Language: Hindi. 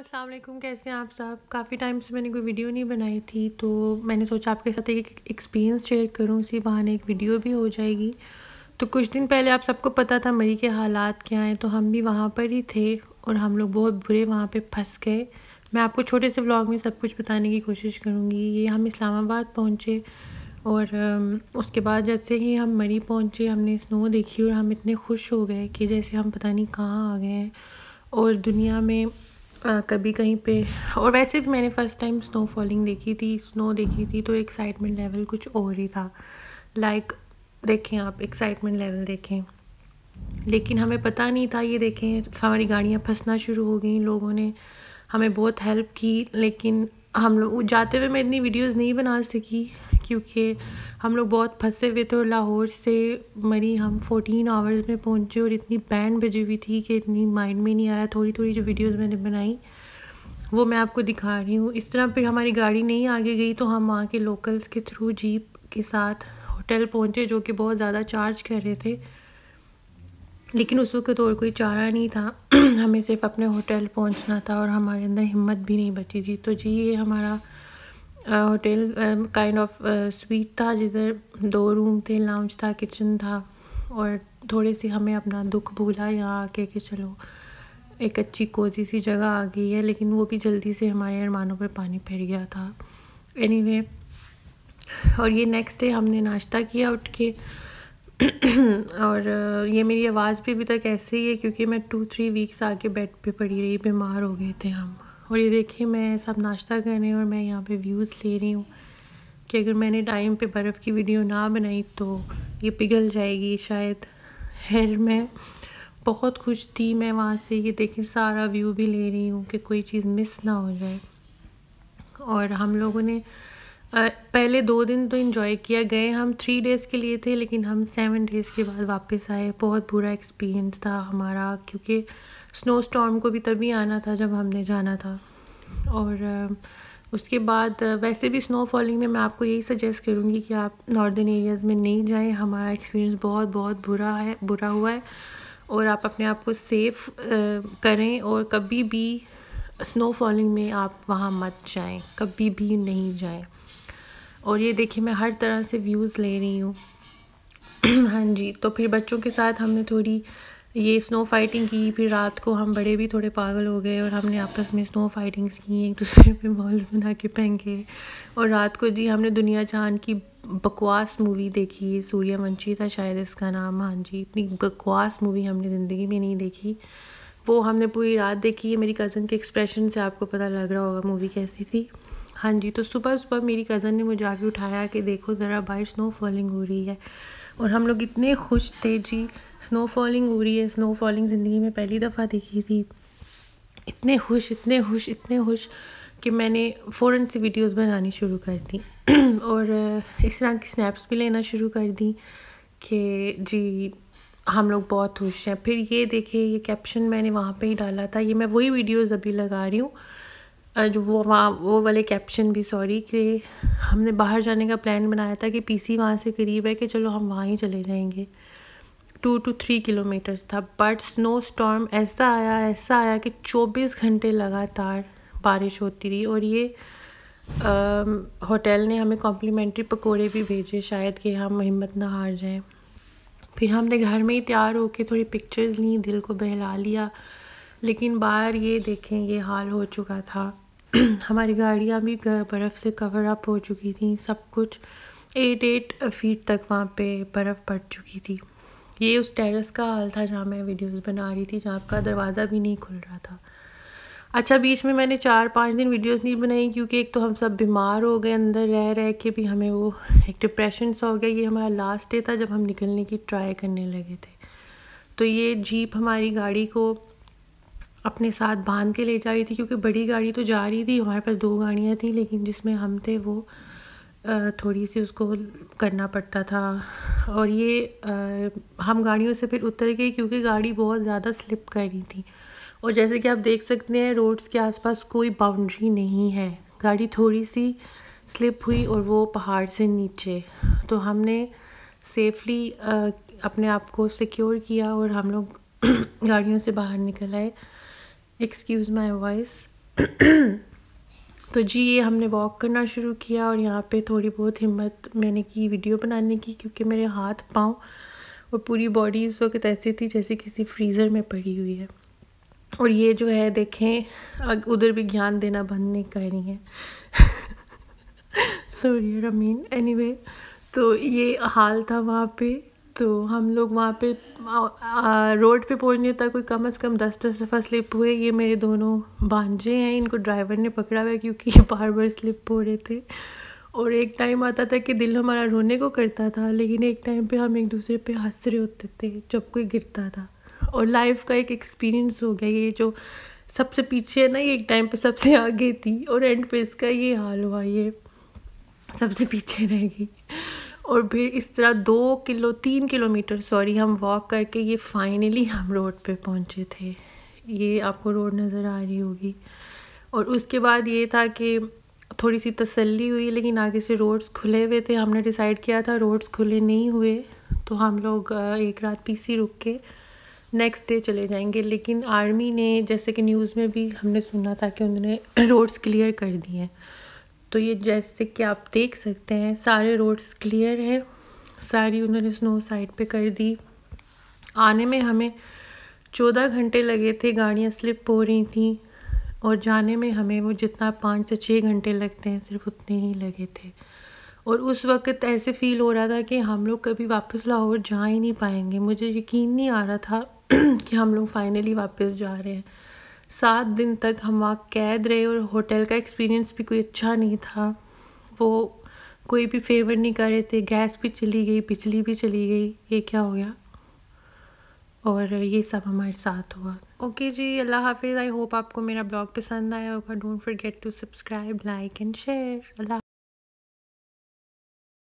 अस्सलाम वालेकुम। कैसे हैं आप सब? काफ़ी टाइम से मैंने कोई वीडियो नहीं बनाई थी, तो मैंने सोचा आपके साथ एक एक्सपीरियंस शेयर करूं, इसी बहाने एक वीडियो भी हो जाएगी। तो कुछ दिन पहले आप सबको पता था मरी के हालात क्या हैं, तो हम भी वहाँ पर ही थे और हम लोग बहुत बुरे वहाँ पे फंस गए। मैं आपको छोटे से व्लॉग में सब कुछ बताने की कोशिश करूँगी। ये हम इस्लामाबाद पहुँचे और उसके बाद जैसे ही हम मरी पहुँचे हमने स्नो देखी और हम इतने खुश हो गए कि जैसे हम पता नहीं कहाँ आ गए हैं और दुनिया में कभी कहीं पे। और वैसे भी मैंने फ़र्स्ट टाइम स्नो फॉलिंग देखी थी, स्नो देखी थी, तो एक्साइटमेंट लेवल कुछ और ही था। लाइक देखें आप, एक्साइटमेंट लेवल देखें। लेकिन हमें पता नहीं था, ये देखें हमारी गाड़ियाँ फंसना शुरू हो गई। लोगों ने हमें बहुत हेल्प की, लेकिन हम लोग जाते हुए मैं इतनी वीडियोस नहीं बना सकी क्योंकि हम लोग बहुत फंसे हुए थे। और लाहौर से मरी हम 14 आवर्स में पहुंचे और इतनी बैंड बजी हुई थी कि इतनी माइंड में नहीं आया। थोड़ी थोड़ी जो वीडियोस मैंने बनाई वो मैं आपको दिखा रही हूँ। इस तरह फिर हमारी गाड़ी नहीं आगे गई, तो हम वहाँ के लोकल्स के थ्रू जीप के साथ होटल पहुँचे, जो कि बहुत ज़्यादा चार्ज कर रहे थे, लेकिन उस वक्त और कोई चारा नहीं था। हमें सिर्फ अपने होटल पहुंचना था और हमारे अंदर हिम्मत भी नहीं बची थी। तो जी ये हमारा होटल काइंड ऑफ स्वीट था, जिधर 2 रूम थे, लाउंज था, किचन था। और थोड़ी सी हमें अपना दुख भूला यहाँ आके कि चलो एक अच्छी कोजी सी जगह आ गई है, लेकिन वो भी जल्दी से हमारे अरमानों पर पानी फिर गया था। एनीवे और ये नेक्स्ट डे हमने नाश्ता किया उठ के। और ये मेरी आवाज़ भी अभी तक ऐसे ही है क्योंकि मैं 2-3 वीक्स आके बेड पे पड़ी रही, बीमार हो गए थे हम। और ये देखिए मैं सब नाश्ता कर रही हूँ और मैं यहाँ पे व्यूज़ ले रही हूँ कि अगर मैंने टाइम पे बर्फ़ की वीडियो ना बनाई तो ये पिघल जाएगी शायद। खैर मैं बहुत खुश थी मैं वहाँ से। ये देखिए सारा व्यू भी ले रही हूँ कि कोई चीज़ मिस ना हो जाए। और हम लोगों ने पहले 2 दिन तो इन्जॉय किया। गए हम 3 डेज़ के लिए थे, लेकिन हम 7 डेज़ के बाद वापस आए। बहुत बुरा एक्सपीरियंस था हमारा क्योंकि स्नो स्टॉर्म को भी तभी आना था जब हमने जाना था। और उसके बाद वैसे भी स्नो फॉलिंग में मैं आपको यही सजेस्ट करूँगी कि आप नॉर्दर्न एरियाज़ में नहीं जाएं। हमारा एक्सपीरियंस बहुत बुरा हुआ है। और आप अपने आप को सेफ़ करें और कभी भी स्नो फॉलिंग में आप वहाँ मत जाएं, कभी भी नहीं जाएं। और ये देखिए मैं हर तरह से व्यूज़ ले रही हूँ। हाँ जी, तो फिर बच्चों के साथ हमने थोड़ी ये स्नो फाइटिंग की। फिर रात को हम बड़े भी थोड़े पागल हो गए और हमने आपस में स्नो फाइटिंग्स की, एक दूसरे पे बॉल्स बना के फेंके। और रात को जी हमने दुनिया जहान की बकवास मूवी देखी, सूर्यवंशी था शायद इसका नाम। हाँ जी, इतनी बकवास मूवी हमने ज़िंदगी में नहीं देखी। वो हमने पूरी रात देखी है। मेरी कज़न के एक्सप्रेशन से आपको पता लग रहा होगा मूवी कैसी थी। हाँ जी, तो सुबह मेरी कज़न ने मुझे आके उठाया कि देखो ज़रा बाहर स्नो फॉलिंग हो रही है। और हम लोग इतने खुश थे जी, स्नो फॉलिंग हो रही है। स्नो फॉलिंग ज़िंदगी में पहली दफ़ा देखी थी। इतने खुश कि मैंने फ़ौरन से वीडियोस बनानी शुरू कर दी। और इस तरह की स्नैप्स भी लेना शुरू कर दी कि जी हम लोग बहुत खुश हैं। फिर ये देखिए ये कैप्शन मैंने वहाँ पे ही डाला था। ये मैं वही वीडियोस अभी लगा रही हूँ जो वो वाले कैप्शन भी, सॉरी, कि हमने बाहर जाने का प्लान बनाया था कि पीसी वहाँ से करीब है कि चलो हम वहाँ ही चले जाएंगे। 2 to 3 किलोमीटर्स था, बट स्नो स्टॉर्म ऐसा आया कि 24 घंटे लगातार बारिश होती रही। और ये होटल ने हमें कॉम्प्लीमेंट्री पकोड़े भी भेजे शायद कि हम हिम्मत ना हार जाएं। फिर हमने घर में ही तैयार होके थोड़ी पिक्चर्स ली, दिल को बहला लिया। लेकिन बाहर ये देखें ये हाल हो चुका था। हमारी गाड़ियाँ भी बर्फ़ से कवर अप हो चुकी थी, सब कुछ 8 फीट तक वहाँ पे बर्फ़ पड़ चुकी थी। ये उस टेरेस का हाल था जहाँ मैं वीडियोस बना रही थी, जहाँ का दरवाज़ा भी नहीं खुल रहा था। अच्छा, बीच में मैंने 4-5 दिन वीडियोस नहीं बनाई क्योंकि एक तो हम सब बीमार हो गए, अंदर रह के भी हमें वो एक डिप्रेशन सा हो गया। ये हमारा लास्ट डे था जब हम निकलने की ट्राई करने लगे थे। तो ये जीप हमारी गाड़ी को अपने साथ बांध के ले जा रही थी क्योंकि बड़ी गाड़ी तो जा रही थी, हमारे पास 2 गाड़ियाँ थी, लेकिन जिसमें हम थे वो थोड़ी सी उसको करना पड़ता था। और ये हम गाड़ियों से फिर उतर गए क्योंकि गाड़ी बहुत ज़्यादा स्लिप कर रही थी। और जैसे कि आप देख सकते हैं रोड्स के आसपास कोई बाउंड्री नहीं है, गाड़ी थोड़ी सी स्लिप हुई और वो पहाड़ से नीचे। तो हमने सेफली अपने आप को सिक्योर किया और हम लोग गाड़ियों से बाहर निकल आए। Excuse my voice. तो जी ये हमने वॉक करना शुरू किया और यहाँ पे थोड़ी बहुत हिम्मत मैंने की वीडियो बनाने की, क्योंकि मेरे हाथ पाँव और पूरी बॉडी उस वक्त ऐसी थी जैसे किसी फ्रीज़र में पड़ी हुई है। और ये जो है देखें उधर भी ज्ञान देना बंद नहीं कर रही हैं। सॉरी रमीन, एनीवे तो ये हाल था वहाँ पे। तो हम लोग वहाँ पे रोड पे पहुँचने तक कोई कम से कम 10 दफ़ा स्लिप हुए। ये मेरे दोनों भांजे हैं, इनको ड्राइवर ने पकड़ा हुआ है क्योंकि ये बार बार स्लिप हो रहे थे। और एक टाइम आता था कि दिल हमारा रोने को करता था, लेकिन एक टाइम पे हम एक दूसरे पे हंस रहे होते थे जब कोई गिरता था। और लाइफ का एक एक्सपीरियंस हो गया। ये जो सबसे पीछे है ना, ये एक टाइम पे सबसे आगे थी और एंड पे इसका ये हाल हुआ, ये सबसे पीछे रह गई। और फिर इस तरह 3 किलोमीटर हम वॉक करके ये फाइनली हम रोड पे पहुँचे थे। ये आपको रोड नज़र आ रही होगी। और उसके बाद ये था कि थोड़ी सी तसल्ली हुई, लेकिन आगे से रोड्स खुले हुए थे। हमने डिसाइड किया था रोड्स खुले नहीं हुए तो हम लोग एक रात पीसी रुक के नेक्स्ट डे चले जाएंगे। लेकिन आर्मी ने, जैसे कि न्यूज़ में भी हमने सुना था कि उन्होंने रोड्स क्लियर कर दिए हैं। तो ये जैसे कि आप देख सकते हैं सारे रोड्स क्लियर हैं, सारी उन्होंने स्नो साइड पे कर दी। आने में हमें 14 घंटे लगे थे, गाड़ियाँ स्लिप हो रही थी। और जाने में हमें वो जितना 5 से 6 घंटे लगते हैं सिर्फ उतने ही लगे थे। और उस वक़्त ऐसे फ़ील हो रहा था कि हम लोग कभी वापस लाहौर जा ही नहीं पाएंगे। मुझे यकीन नहीं आ रहा था कि हम लोग फाइनली वापस जा रहे हैं। 7 दिन तक हम वहाँ कैद रहे और होटल का एक्सपीरियंस भी कोई अच्छा नहीं था। वो कोई भी फेवर नहीं कर रहे थे, गैस भी चली गई, बिजली भी चली गई, ये क्या हो गया। और ये सब हमारे साथ हुआ। ओके जी, अल्लाह हाफिज़। आई होप आपको मेरा ब्लॉग पसंद आया होगा। Don't forget to subscribe, like and share. Allah